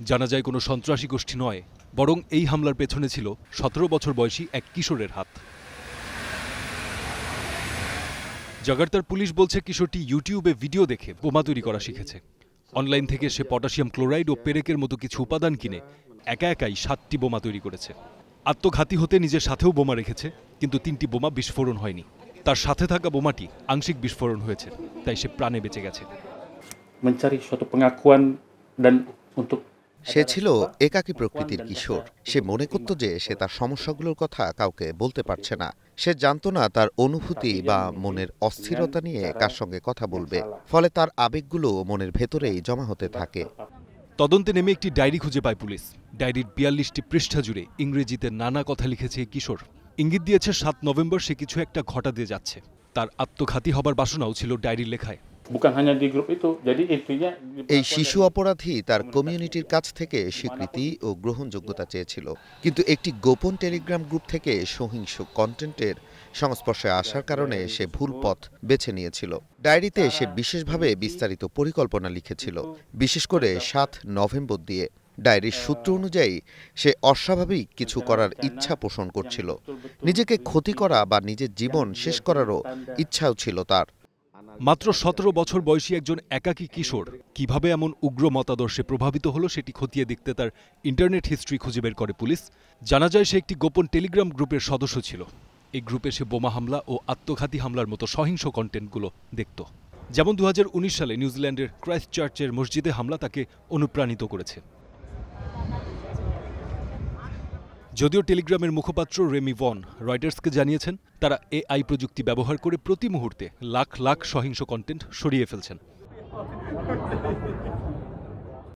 জানা যায় কোনো সন্ত্রাসী গোষ্ঠী নয়, বরং এই হামলার পেছনে ছিল 17 বছর বয়সী এক কিশোরের হাত। জাকার্তার পুলিশ বলছে কিশোরটি ইউটিউবে ভিডিও দেখে বোমা তৈরি করা শিখেছে। অনলাইন থেকে সে পটাশিয়াম ক্লোরাইড ও পেরেকের মতো কিছু উপাদান কিনে একা একাই 7টি বোমা তৈরি করেছে। আত্মঘাতী হতে নিজের সাথেও বোমা রেখেছে, কিন্তু 3টি বোমা বিস্ফোরণ হয়নি। তার সাথে থাকা বোমাটি আংশিক বিস্ফোরণ হয়েছে, তাই সে প্রাণে বেঁচে গেছে। সে ছিল একাকী প্রকৃতির কিশোর। সে মনে করত যে সে তার সমস্যাগুলোর কথা কাউকে বলতে পারছে না। সে জানতো না তার অনুভূতি বা মনের অস্থিরতা নিয়ে কার সঙ্গে কথা বলবে, ফলে তার আবেগগুলো মনের ভেতরেই জমা হতে থাকে। তদন্তে নেমে একটি ডায়েরি খুঁজে পায় পুলিশ। ডায়েরির 42টি পৃষ্ঠা জুড়ে ইংরেজিতে নানা কথা লিখেছে এই কিশোর। ইঙ্গিত দিয়েছে 7 নভেম্বর সে কিছু একটা ঘটাতে যাচ্ছে। তার আত্মঘাতী হবার বাসনাও ছিল ডায়েরির লেখায়। এই শিশু অপরাধী তার কমিউনিটির কাছ থেকে স্বীকৃতি ও গ্রহণযোগ্যতা চেয়েছিল, কিন্তু একটি গোপন টেলিগ্রাম গ্রুপ থেকে সহিংস কন্টেন্টের সংস্পর্শে আসার কারণে সে ভুল পথ বেছে নিয়েছিল। ডায়েরিতে সে বিশেষভাবে বিস্তারিত পরিকল্পনা লিখেছিল, বিশেষ করে 7 নভেম্বর দিয়ে। ডায়েরির সূত্র অনুযায়ী সে অস্বাভাবিক কিছু করার ইচ্ছা পোষণ করছিল। নিজেকে ক্ষতি করা বা নিজের জীবন শেষ করারও ইচ্ছাও ছিল তার। মাত্র 17 বছর বয়সী একজন একাকী কিশোর কিভাবে এমন উগ্র মতাদর্শে প্রভাবিত হলো সেটি খতিয়ে দেখতে তার ইন্টারনেট হিস্ট্রি খুঁজে বের করে পুলিশ। জানা যায় সে একটি গোপন টেলিগ্রাম গ্রুপের সদস্য ছিল। এই গ্রুপে সে বোমা হামলা ও আত্মঘাতী হামলার মতো সহিংস কন্টেন্টগুলো দেখত। যেমন 2019 সালে নিউজিল্যান্ডের ক্রাইস্টচার্চের মসজিদে হামলা তাকে অনুপ্রাণিত করেছে। যদিও টেলিগ্রামের মুখপাত্র রেমি ভন রয়টার্সকে জানিয়েছেন তারা এআই প্রযুক্তি ব্যবহার করে প্রতি মুহূর্তে লাখ লাখ সহিংস কন্টেন্ট সরিয়ে ফেলছেন।